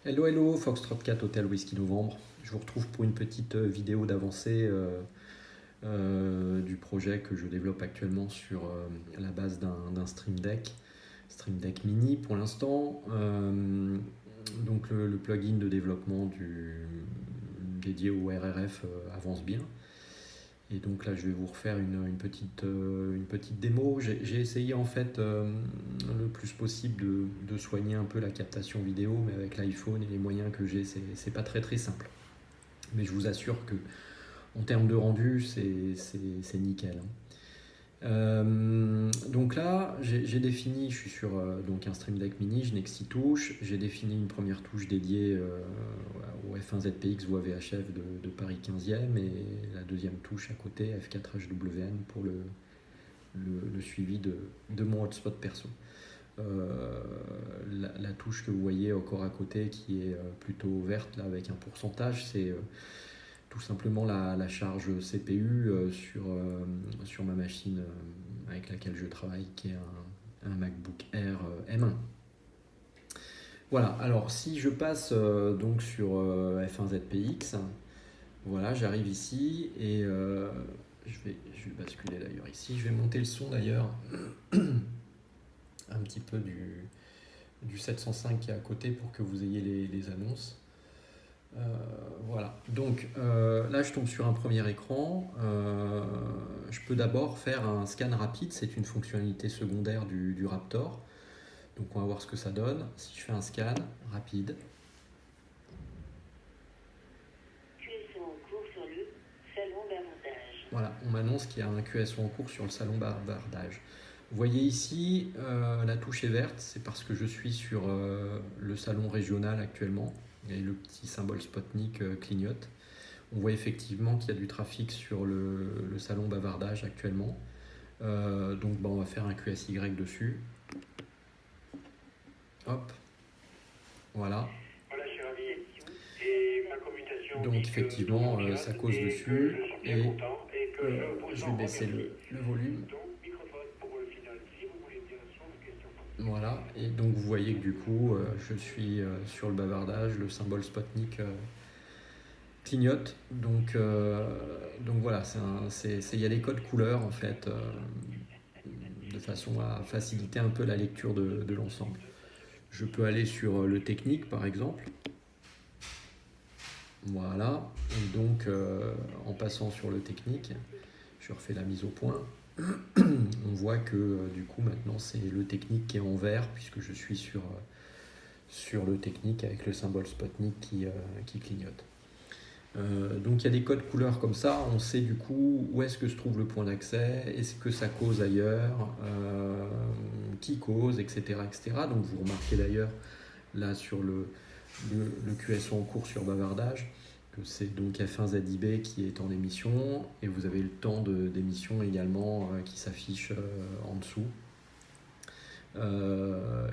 Hello, hello, Foxtrot 4 Hotel Whisky Novembre. Je vous retrouve pour une petite vidéo d'avancée du projet que je développe actuellement sur la base d'un Stream Deck Mini pour l'instant. Donc le plugin de développement dédié au RRF avance bien. Et donc là, je vais vous refaire une petite démo. J'ai essayé en fait le plus possible de soigner un peu la captation vidéo, mais avec l'iPhone et les moyens que j'ai, c'est pas très simple. Mais je vous assure que en termes de rendu, c'est nickel, hein. Donc là, j'ai défini, je suis sur donc un Stream Deck Mini, je n'ai que 6 touches. J'ai défini une première touche dédiée au F1ZPX voie VHF de Paris 15e et la deuxième touche à côté F4HWN pour le suivi de mon hotspot perso. La touche que vous voyez encore à côté qui est plutôt verte là, avec un pourcentage, c'est tout simplement la charge CPU sur ma machine avec laquelle je travaille, qui est un MacBook Air M1. Voilà, alors si je passe donc sur F1ZPX, voilà, j'arrive ici et je vais basculer d'ailleurs ici. Je vais monter le son d'ailleurs un petit peu du 705 qui est à côté pour que vous ayez les annonces. Voilà, donc là je tombe sur un premier écran. Je peux d'abord faire un scan rapide, c'est une fonctionnalité secondaire du Raptor. Donc on va voir ce que ça donne. Si je fais un scan rapide. QSO en cours sur le salon bavardage. Voilà, on m'annonce qu'il y a un QSO en cours sur le salon bavardage. Vous voyez ici, la touche est verte, c'est parce que je suis sur le salon régional actuellement. Et le petit symbole Spotnik clignote. On voit effectivement qu'il y a du trafic sur le salon bavardage actuellement. Donc on va faire un QSY dessus. Hop, voilà. Voilà, je suis ravi. Et ma commutation Donc dit que tout effectivement, fonctionne ça cause et dessus. que je suis bien content et que Je vais baisser le volume. Donc, microphone pour le final. Si vous voulez dire sur une question. Voilà, et donc vous voyez que du coup, je suis sur le bavardage, le symbole Spotnik clignote. Donc voilà, il y a des codes couleurs en fait, de façon à faciliter un peu la lecture de l'ensemble. Je peux aller sur le technique par exemple. Voilà, et donc en passant sur le technique, je refais la mise au point. On voit que du coup maintenant c'est le technique qui est en vert puisque je suis sur le technique avec le symbole Spotnik qui clignote. Donc il y a des codes couleurs comme ça, on sait du coup où est-ce que se trouve le point d'accès, est-ce que ça cause ailleurs, qui cause, etc., etc. Donc vous remarquez d'ailleurs là sur le QSO en cours sur bavardage que c'est donc F1ZIB qui est en émission et vous avez le temps d'émission également qui s'affiche en dessous.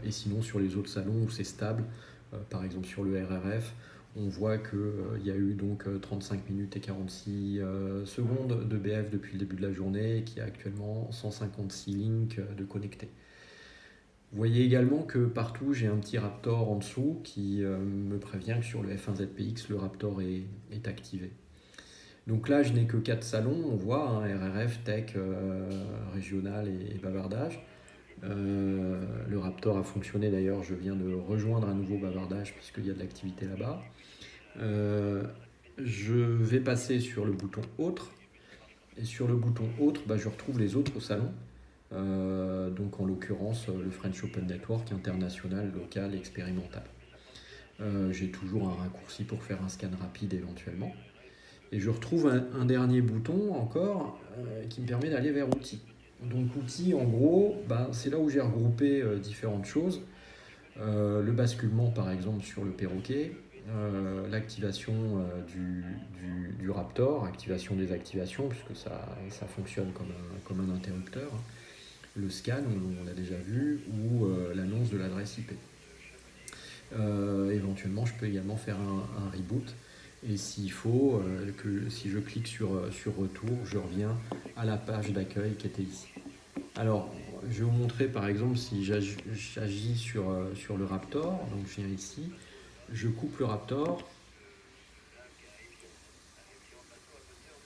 Et sinon sur les autres salons où c'est stable, par exemple sur le RRF, on voit qu'il y a eu donc 35 minutes et 46 secondes de BF depuis le début de la journée et qu'il y a actuellement 156 links de connectés. Vous voyez également que partout j'ai un petit Raptor en dessous qui me prévient que sur le F1ZPX le Raptor est activé. Donc là je n'ai que 4 salons, on voit RRF, Tech, Régional et Bavardage. Le Raptor a fonctionné d'ailleurs, je viens de rejoindre un nouveau bavardage puisqu'il y a de l'activité là-bas. Je vais passer sur le bouton autre et sur le bouton autre je retrouve les autres salons, donc en l'occurrence le French Open Network international, local, expérimental. J'ai toujours un raccourci pour faire un scan rapide éventuellement et je retrouve un dernier bouton encore qui me permet d'aller vers outils. Donc outils, en gros, c'est là où j'ai regroupé différentes choses. Le basculement par exemple sur le perroquet, l'activation du Raptor, activation des activations puisque ça fonctionne comme un interrupteur, hein. Le scan, on l'a déjà vu, ou l'annonce de l'adresse IP. Éventuellement, je peux également faire un reboot. Et s'il faut, si je clique sur retour, je reviens à la page d'accueil qui était ici. Alors, je vais vous montrer par exemple si j'agis sur le Raptor. Donc je viens ici, je coupe le Raptor.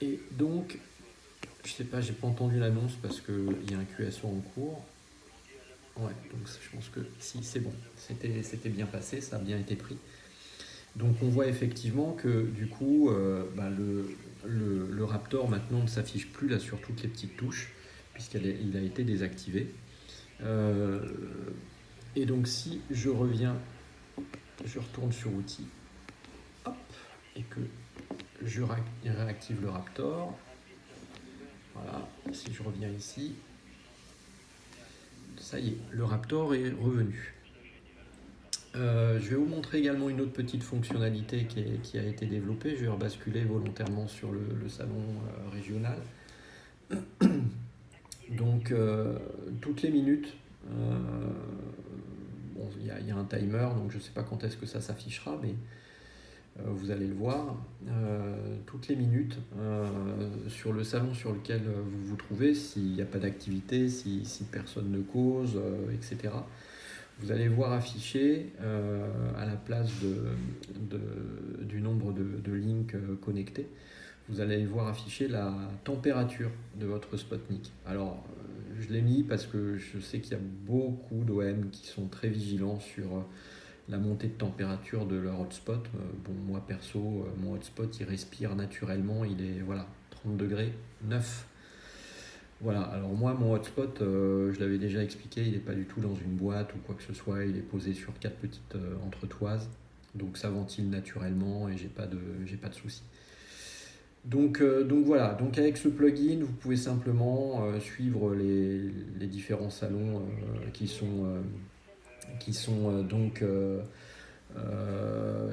Et donc, je sais pas, j'ai pas entendu l'annonce parce qu'il y a un QSO en cours. Ouais, donc je pense que si, c'est bon. C'était bien passé, ça a bien été pris. Donc on voit effectivement que du coup, le Raptor maintenant ne s'affiche plus là sur toutes les petites touches, puisqu'il a été désactivé. Et donc si je reviens, je retourne sur outils, hop, et que je réactive le Raptor, voilà, si je reviens ici, ça y est, le Raptor est revenu. Je vais vous montrer également une autre petite fonctionnalité qui a été développée. Je vais rebasculer volontairement sur le salon régional. Donc, toutes les minutes, bon, il y a un timer, donc je ne sais pas quand est-ce que ça s'affichera, mais vous allez le voir. Toutes les minutes, sur le salon sur lequel vous vous trouvez, s'il n'y a pas d'activité, si personne ne cause, etc., vous allez voir afficher à la place du nombre de links connectés, vous allez voir afficher la température de votre Spotnik. Alors, je l'ai mis parce que je sais qu'il y a beaucoup d'OM qui sont très vigilants sur la montée de température de leur hotspot. Bon, moi perso, mon hotspot il respire naturellement, il est 30 degrés, 9. Voilà, alors moi mon hotspot, je l'avais déjà expliqué, il n'est pas du tout dans une boîte ou quoi que ce soit, il est posé sur 4 petites entretoises, donc ça ventile naturellement et j'ai pas de soucis. Donc voilà, donc avec ce plugin, vous pouvez simplement suivre les différents salons qui sont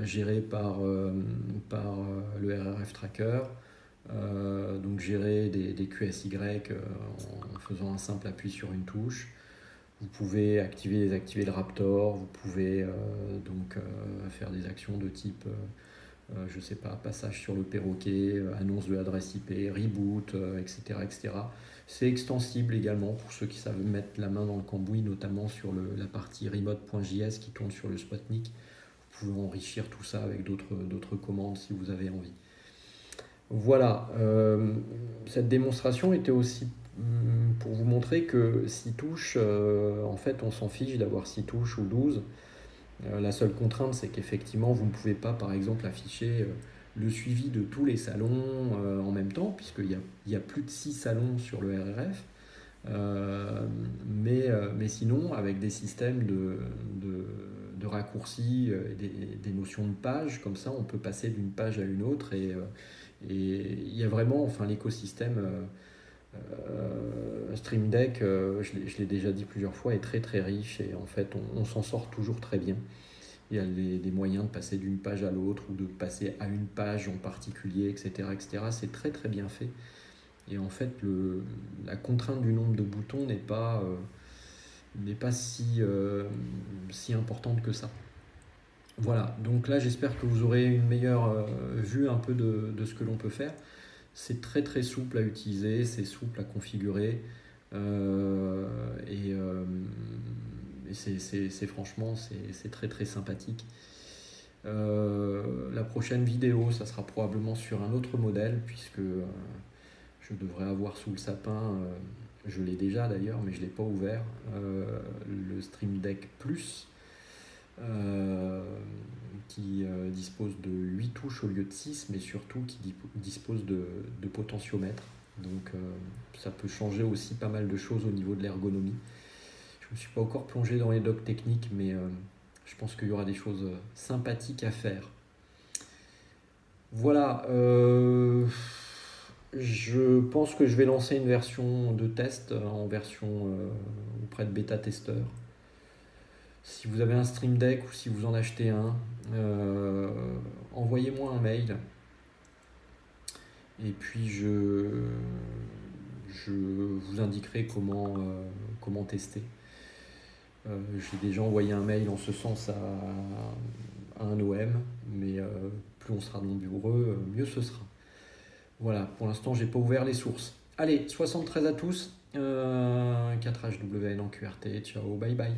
gérés par le RRF Tracker. Donc gérer des QSY en faisant un simple appui sur une touche. Vous pouvez activer et désactiver le Raptor, vous pouvez faire des actions de type je sais pas, passage sur le perroquet, annonce de l'adresse IP, reboot, etc., etc. C'est extensible également pour ceux qui savent mettre la main dans le cambouis, notamment sur la partie remote.js qui tourne sur le Spotnik. Vous pouvez enrichir tout ça avec d'autres commandes si vous avez envie. Voilà, cette démonstration était aussi pour vous montrer que 6 touches, en fait on s'en fiche d'avoir 6 touches ou 12. La seule contrainte c'est qu'effectivement vous ne pouvez pas par exemple afficher le suivi de tous les salons en même temps, puisqu'il y a plus de 6 salons sur le RRF. Mais sinon, avec des systèmes de raccourcis, des notions de page, comme ça on peut passer d'une page à une autre et il y a vraiment, l'écosystème Stream Deck, je l'ai déjà dit plusieurs fois, est très très riche et en fait on s'en sort toujours très bien. Il y a des moyens de passer d'une page à l'autre ou de passer à une page en particulier, etc. etc. C'est très très bien fait. Et en fait, la contrainte du nombre de boutons n'est pas si importante que ça. Voilà, donc là j'espère que vous aurez une meilleure vue un peu de ce que l'on peut faire. C'est très très souple à utiliser, c'est souple à configurer et c'est franchement c'est très très sympathique. La prochaine vidéo, ça sera probablement sur un autre modèle puisque je devrais avoir sous le sapin, je l'ai déjà d'ailleurs mais je ne l'ai pas ouvert, le Stream Deck Plus. Qui dispose de 8 touches au lieu de 6, mais surtout qui dispose de potentiomètre. Donc ça peut changer aussi pas mal de choses au niveau de l'ergonomie. Je ne me suis pas encore plongé dans les docs techniques, mais je pense qu'il y aura des choses sympathiques à faire. Voilà, je pense que je vais lancer une version de test en version auprès de bêta-testeurs. Si vous avez un Stream Deck ou si vous en achetez un, envoyez-moi un mail et puis je vous indiquerai comment tester. J'ai déjà envoyé un mail en ce sens à un OM, mais plus on sera nombreux, mieux ce sera. Voilà, pour l'instant j'ai pas ouvert les sources. Allez, 73 à tous, 4HWN en QRT, ciao, bye bye.